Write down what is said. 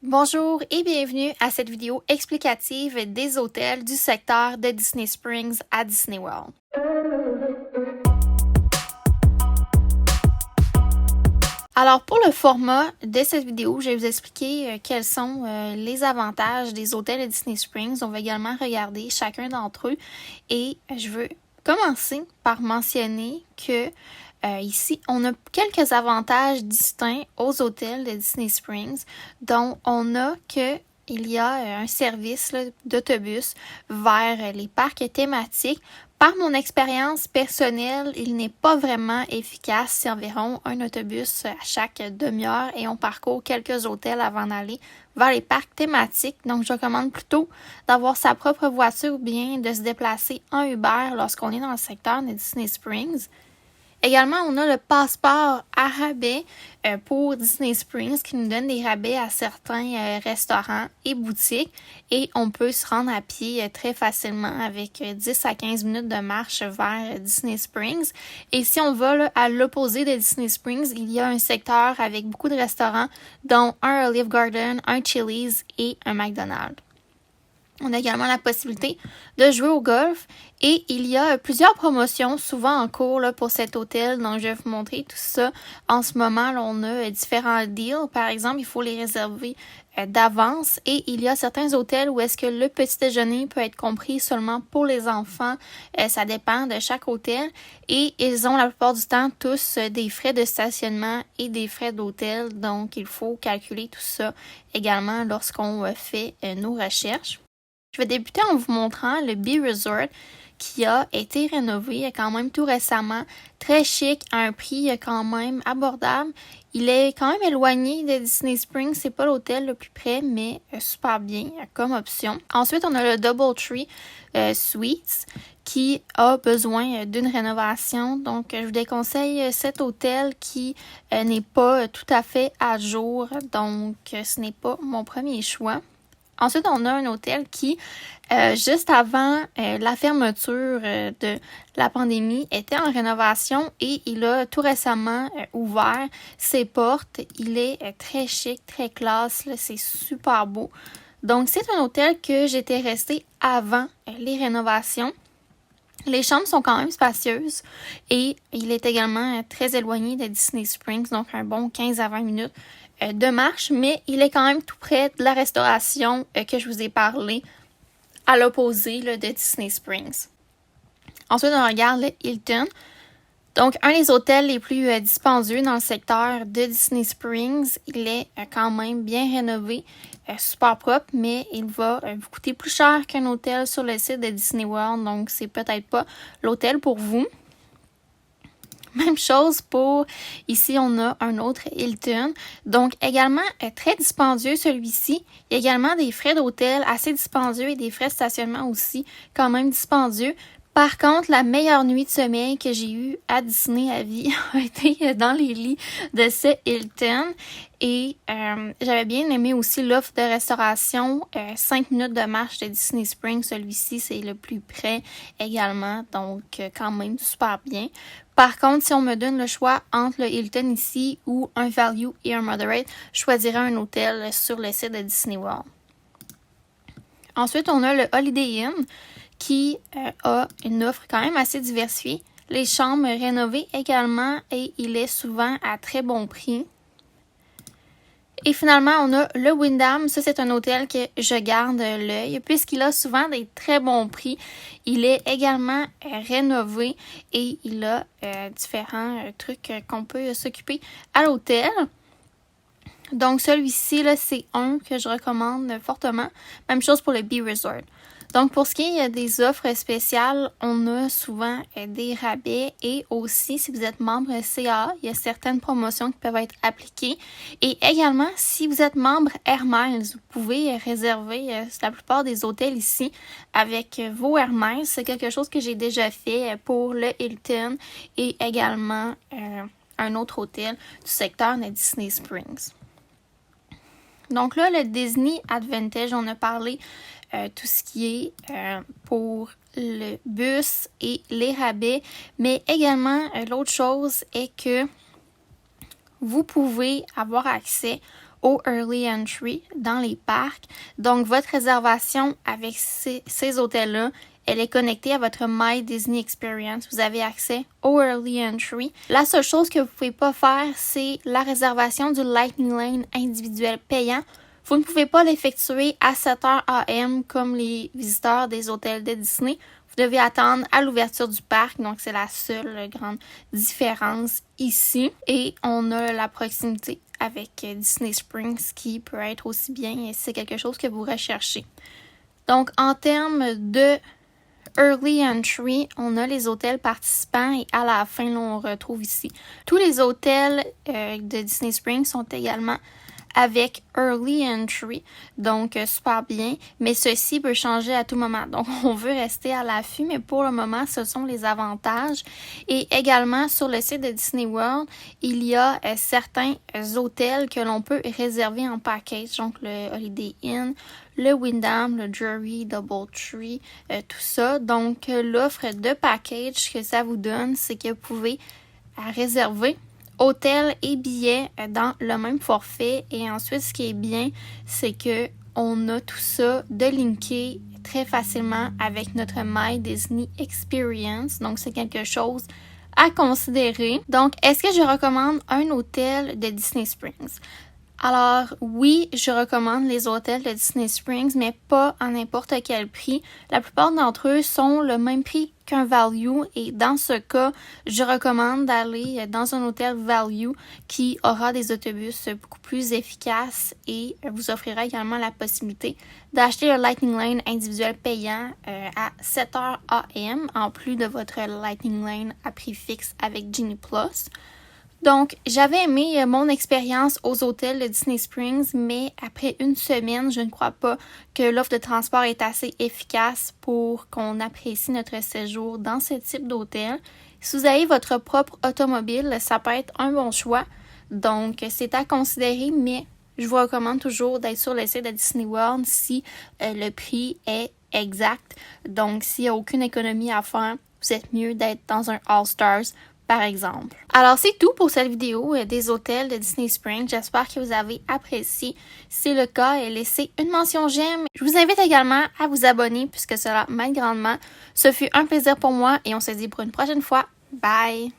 Bonjour et bienvenue à cette vidéo explicative des hôtels du secteur de Disney Springs à Disney World. Alors pour le format de cette vidéo, je vais vous expliquer quels sont les avantages des hôtels de Disney Springs. On va également regarder chacun d'entre eux et je veux commencer par mentionner que ici, on a quelques avantages distincts aux hôtels de Disney Springs, dont on a que il y a un service d'autobus vers les parcs thématiques. Par mon expérience personnelle, il n'est pas vraiment efficace. C'est environ un autobus à chaque demi-heure et on parcourt quelques hôtels avant d'aller vers les parcs thématiques. Donc, je recommande plutôt d'avoir sa propre voiture ou bien de se déplacer en Uber lorsqu'on est dans le secteur de Disney Springs. Également, on a le passeport à rabais pour Disney Springs qui nous donne des rabais à certains restaurants et boutiques et on peut se rendre à pied très facilement avec 10 à 15 minutes de marche vers Disney Springs. Et si on va là, à l'opposé de Disney Springs, il y a un secteur avec beaucoup de restaurants dont un Olive Garden, un Chili's et un McDonald's. On a également la possibilité de jouer au golf et il y a plusieurs promotions souvent en cours là, pour cet hôtel. Donc, je vais vous montrer tout ça. En ce moment, là, on a différents deals. Par exemple, il faut les réserver d'avance et il y a certains hôtels où est-ce que le petit déjeuner peut être compris seulement pour les enfants. Ça dépend de chaque hôtel et ils ont la plupart du temps tous des frais de stationnement et des frais d'hôtel. Donc, il faut calculer tout ça également lorsqu'on fait nos recherches. Je vais débuter en vous montrant le Bee Resort qui a été rénové quand même tout récemment, très chic, à un prix quand même abordable. Il est quand même éloigné de Disney Springs, c'est pas l'hôtel le plus près, mais super bien comme option. Ensuite, on a le Doubletree Suites qui a besoin d'une rénovation. Donc, je vous déconseille cet hôtel qui n'est pas tout à fait à jour, donc ce n'est pas mon premier choix. Ensuite, on a un hôtel qui, juste avant la fermeture de la pandémie, était en rénovation et il a tout récemment ouvert ses portes. Il est très chic, très classe, là, c'est super beau. Donc, c'est un hôtel que j'étais restée avant les rénovations. Les chambres sont quand même spacieuses et il est également très éloigné de Disney Springs, donc un bon 15 à 20 minutes de marche, mais il est quand même tout près de la restauration que je vous ai parlé, à l'opposé là, de Disney Springs. Ensuite, on regarde le Hilton. Donc, un des hôtels les plus dispendieux dans le secteur de Disney Springs. Il est quand même bien rénové, super propre, mais il va vous coûter plus cher qu'un hôtel sur le site de Disney World, donc c'est peut-être pas l'hôtel pour vous. Même chose pour, ici on a un autre Hilton, donc également très dispendieux celui-ci. Il y a également des frais d'hôtel assez dispendieux et des frais de stationnement aussi quand même dispendieux. Par contre, la meilleure nuit de sommeil que j'ai eue à Disney à vie a été dans les lits de ce Hilton. Et j'avais bien aimé aussi l'offre de restauration, 5 minutes de marche de Disney Springs. Celui-ci, c'est le plus près également, donc quand même super bien. Par contre, si on me donne le choix entre le Hilton ici ou un Value et un Moderate, je choisirais un hôtel sur le site de Disney World. Ensuite, on a le Holiday Inn qui a une offre quand même assez diversifiée. Les chambres rénovées également et il est souvent à très bon prix. Et finalement, on a le Wyndham. Ça, c'est un hôtel que je garde l'œil puisqu'il a souvent des très bons prix. Il est également rénové et il a différents trucs qu'on peut s'occuper à l'hôtel. Donc, celui-ci, là, c'est un que je recommande fortement. Même chose pour le Bee Resort. Donc, pour ce qui est des offres spéciales, on a souvent des rabais et aussi, si vous êtes membre CA, il y a certaines promotions qui peuvent être appliquées. Et également, si vous êtes membre Air Miles, vous pouvez réserver la plupart des hôtels ici avec vos Air Miles. C'est quelque chose que j'ai déjà fait pour le Hilton et également un autre hôtel du secteur de Disney Springs. Donc là, le Disney Advantage, on a parlé tout ce qui est pour le bus et les rabais, mais également l'autre chose est que vous pouvez avoir accès au Early Entry dans les parcs. Donc, votre réservation avec ces hôtels-là, elle est connectée à votre My Disney Experience. Vous avez accès au Early Entry. La seule chose que vous ne pouvez pas faire, c'est la réservation du Lightning Lane individuel payant. Vous ne pouvez pas l'effectuer à 7h AM comme les visiteurs des hôtels de Disney. Vous devez attendre à l'ouverture du parc, donc c'est la seule grande différence ici. Et on a la proximité avec Disney Springs qui peut être aussi bien si c'est quelque chose que vous recherchez. Donc en termes de Early Entry, on a les hôtels participants et à la fin, là, on retrouve ici. Tous les hôtels de Disney Springs sont également avec Early Entry, donc super bien, mais ceci peut changer à tout moment. Donc, on veut rester à l'affût, mais pour le moment, ce sont les avantages. Et également, sur le site de Disney World, il y a certains hôtels que l'on peut réserver en package, donc le Holiday Inn, le Wyndham, le Drury, DoubleTree, tout ça. Donc, l'offre de package que ça vous donne, c'est que vous pouvez réserver hôtel et billets dans le même forfait. Et ensuite, ce qui est bien, c'est que on a tout ça de linké très facilement avec notre My Disney Experience. Donc, c'est quelque chose à considérer. Donc, est-ce que je recommande un hôtel de Disney Springs? Alors, oui, je recommande les hôtels de Disney Springs, mais pas à n'importe quel prix. La plupart d'entre eux sont le même prix qu'un value et dans ce cas, je recommande d'aller dans un hôtel value qui aura des autobus beaucoup plus efficaces et vous offrira également la possibilité d'acheter le Lightning Lane individuel payant à 7h AM en plus de votre Lightning Lane à prix fixe avec Genie Plus. Donc, j'avais aimé mon expérience aux hôtels de Disney Springs, mais après une semaine, je ne crois pas que l'offre de transport est assez efficace pour qu'on apprécie notre séjour dans ce type d'hôtel. Si vous avez votre propre automobile, ça peut être un bon choix. Donc, c'est à considérer, mais je vous recommande toujours d'être sur le site de Disney World si le prix est exact. Donc, s'il n'y a aucune économie à faire, vous êtes mieux d'être dans un All Stars par exemple. Alors, c'est tout pour cette vidéo des hôtels de Disney Springs. J'espère que vous avez apprécié. Si c'est le cas, laissez une mention j'aime. Je vous invite également à vous abonner puisque cela m'aide grandement. Ce fut un plaisir pour moi et on se dit pour une prochaine fois. Bye!